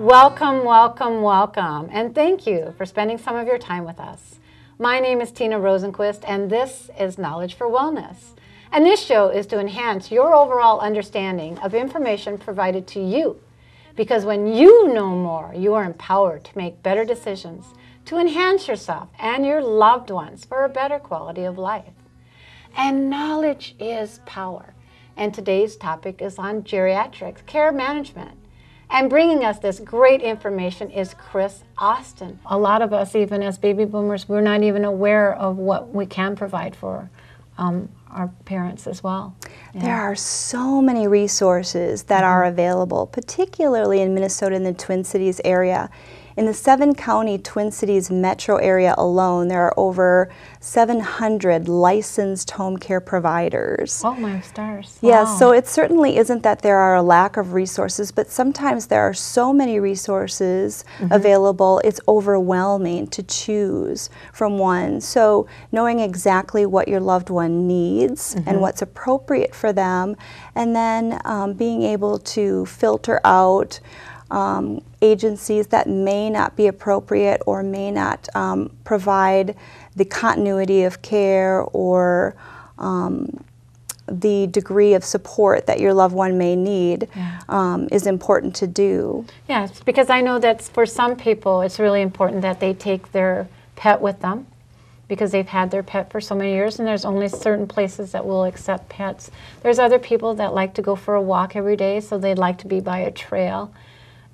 Welcome, welcome, welcome, and thank you for spending some of your time with us. My name is Tina Rosenquist, and this is Knowledge for Wellness. And this show is to enhance your overall understanding of information provided to you. Because when you know more, you are empowered to make better decisions, to enhance yourself and your loved ones for a better quality of life. And knowledge is power. And today's topic is on geriatrics, care management. And bringing us this great information is Chris Austin. A lot of us, even as baby boomers, we're not even aware of what we can provide for our parents as well. Yeah. There are so many resources that are available, particularly in Minnesota and the Twin Cities area. In the 7-county Twin Cities metro area alone, there are over 700 licensed home care providers. Oh, my stars. Yeah, wow. So it certainly isn't that there are a lack of resources, but sometimes there are so many resources available, it's overwhelming to choose from one. So knowing exactly what your loved one needs and what's appropriate for them, and then being able to filter out agencies that may not be appropriate or may not provide the continuity of care or the degree of support that your loved one may need is important to do. Yes, because I know that for some people it's really important that they take their pet with them because they've had their pet for so many years, and there's only certain places that will accept pets. There's other people that like to go for a walk every day, so they'd like to be by a trail.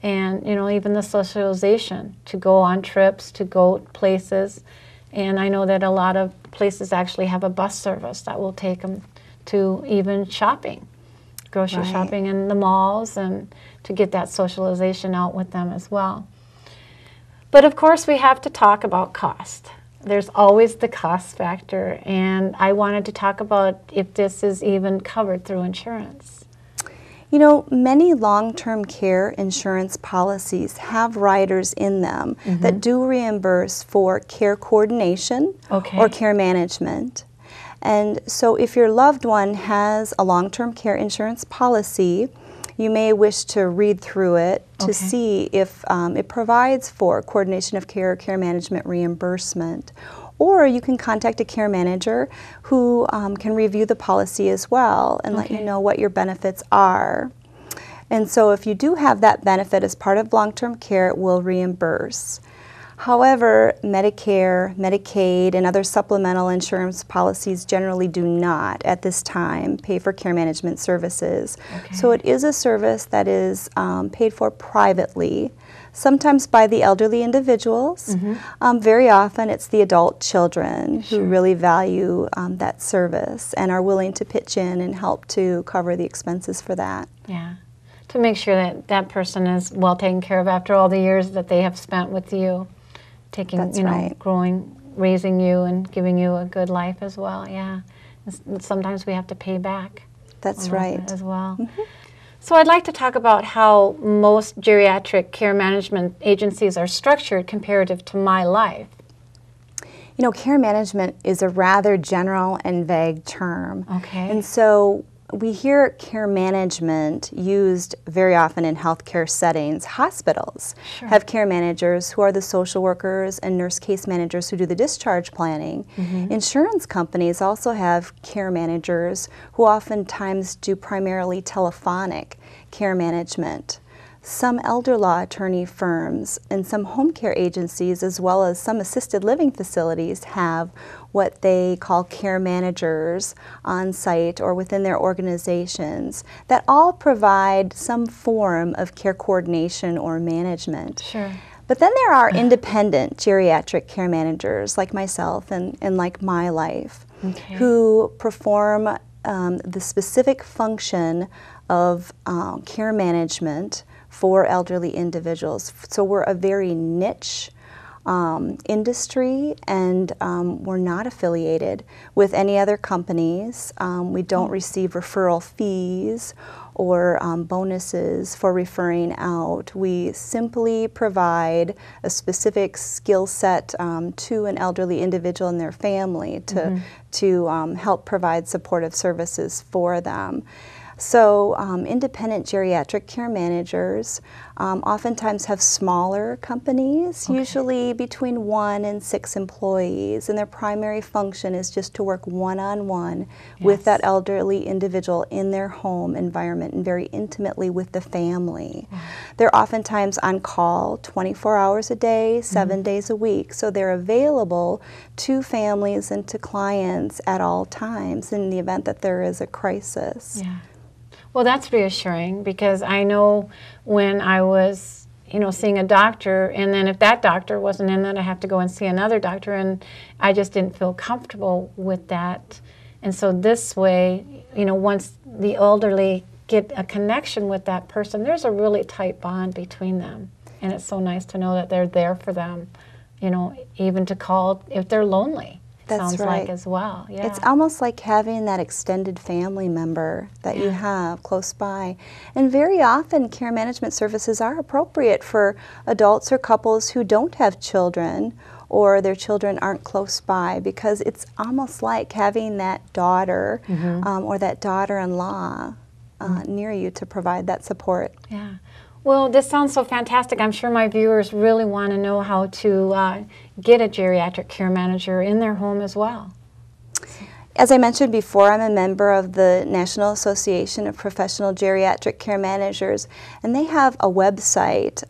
And, you know, even the socialization, to go on trips, to go places. And I know that a lot of places actually have a bus service that will take them to even shopping, grocery shopping in the malls, and to get that socialization out with them as well. But of course, we have to talk about cost. There's always the cost factor, and I wanted to talk about if this is even covered through insurance. You know, many long-term care insurance policies have riders in them that do reimburse for care coordination or care management. And so if your loved one has a long-term care insurance policy, you may wish to read through it to see if it provides for coordination of care or care management reimbursement. Or you can contact a care manager who can review the policy as well and let you know what your benefits are. And so if you do have that benefit as part of long-term care, it will reimburse. However, Medicare, Medicaid, and other supplemental insurance policies generally do not, at this time, pay for care management services. So it is a service that is paid for privately, sometimes by the elderly individuals. Very often it's the adult children who really value that service and are willing to pitch in and help to cover the expenses for that. Yeah, to make sure that that person is well taken care of after all the years that they have spent with you, taking, you know, growing, raising you and giving you a good life as well. Yeah, and sometimes we have to pay back. That's right. As well. So I'd like to talk about how most geriatric care management agencies are structured comparative to my life. You know, care management is a rather general and vague term. And so we hear care management used very often in healthcare settings. Hospitals have care managers who are the social workers and nurse case managers who do the discharge planning. Insurance companies also have care managers who oftentimes do primarily telephonic care management. Some elder law attorney firms and some home care agencies, as well as some assisted living facilities, have what they call care managers on site or within their organizations that all provide some form of care coordination or management. But then there are independent geriatric care managers like myself and like my life who perform the specific function of care management for elderly individuals. So we're a very niche industry, and we're not affiliated with any other companies. We don't receive referral fees or bonuses for referring out. We simply provide a specific skill set to an elderly individual and their family to help provide supportive services for them. So independent geriatric care managers oftentimes have smaller companies, usually between 1 and 6 employees, and their primary function is just to work one-on-one with that elderly individual in their home environment and very intimately with the family. They're oftentimes on call 24 hours a day, 7 days a week, so they're available to families and to clients at all times in the event that there is a crisis. Yeah. Well, that's reassuring, because I know when I was, seeing a doctor, and then if that doctor wasn't in, then I have to go and see another doctor, and I just didn't feel comfortable with that. And so this way, once the elderly get a connection with that person, there's a really tight bond between them. And it's so nice to know that they're there for them, even to call if they're lonely. That's sounds right. like as well. Yeah. It's almost like having that extended family member that you have close by. And very often care management services are appropriate for adults or couples who don't have children or their children aren't close by, because it's almost like having that daughter or that daughter-in-law near you to provide that support. Yeah. Well, this sounds so fantastic. I'm sure my viewers really want to know how to get a geriatric care manager in their home as well. As I mentioned before, I'm a member of the National Association of Professional Geriatric Care Managers, and they have a website,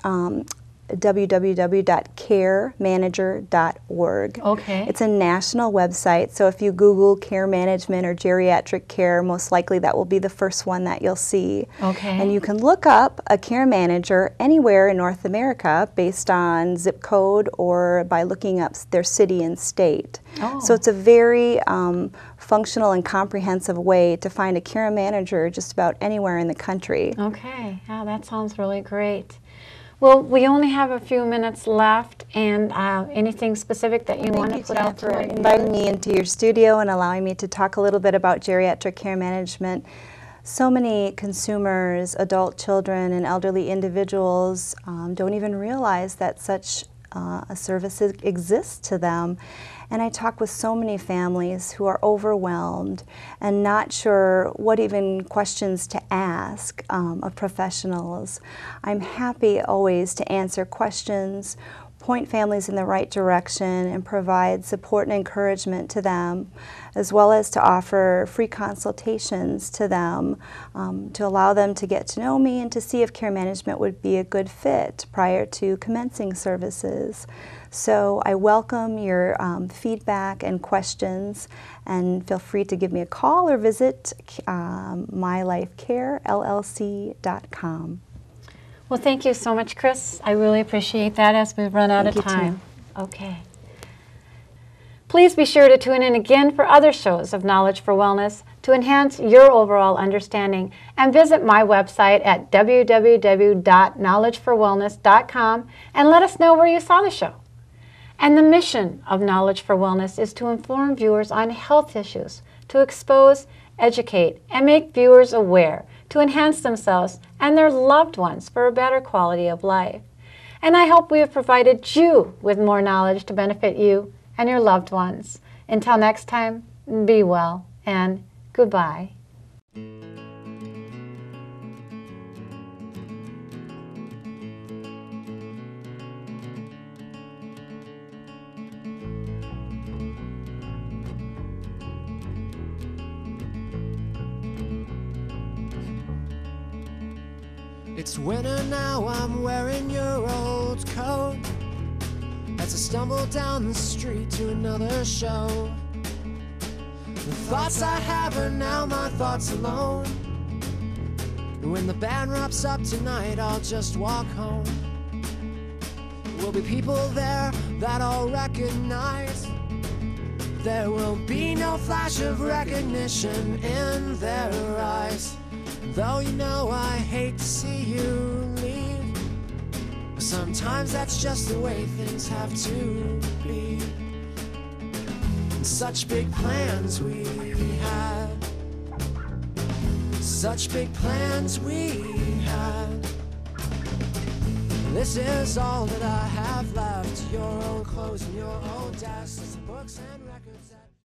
www.caremanager.org. Okay. It's a national website, so if you Google care management or geriatric care, most likely that will be the first one that you'll see. Okay. And you can look up a care manager anywhere in North America based on zip code or by looking up their city and state. Oh. So it's a very functional and comprehensive way to find a care manager just about anywhere in the country. Okay. Yeah, that sounds really great. Well, we only have a few minutes left, and anything specific that you want to put out for for inviting me into your studio and allowing me to talk a little bit about geriatric care management. So many consumers, adult children, and elderly individuals don't even realize that such a service exists to them. And I talk with so many families who are overwhelmed and not sure what even questions to ask of professionals. I'm happy always to answer questions, point families in the right direction, and provide support and encouragement to them, as well as to offer free consultations to them to allow them to get to know me and to see if care management would be a good fit prior to commencing services. So I welcome your feedback and questions, and feel free to give me a call or visit mylifecarellc.com. Well, thank you so much, Chris. I really appreciate that as we've run out of time. Okay. Please be sure to tune in again for other shows of Knowledge for Wellness to enhance your overall understanding, and visit my website at www.knowledgeforwellness.com and let us know where you saw the show. And the mission of Knowledge for Wellness is to inform viewers on health issues, to expose, educate, and make viewers aware, to enhance themselves and their loved ones for a better quality of life. And I hope we have provided you with more knowledge to benefit you and your loved ones. Until next time, be well and goodbye. It's winter now, I'm wearing your old coat as I stumble down the street to another show. The thoughts I have are now my thoughts alone. And when the band wraps up tonight, I'll just walk home. There will be people there that I'll recognize. There will be no flash of recognition in their eyes. Though you know I hate to see you leave, sometimes that's just the way things have to be. And such big plans we had, such big plans we had. This is all that I have left, your old clothes and your old desks, books and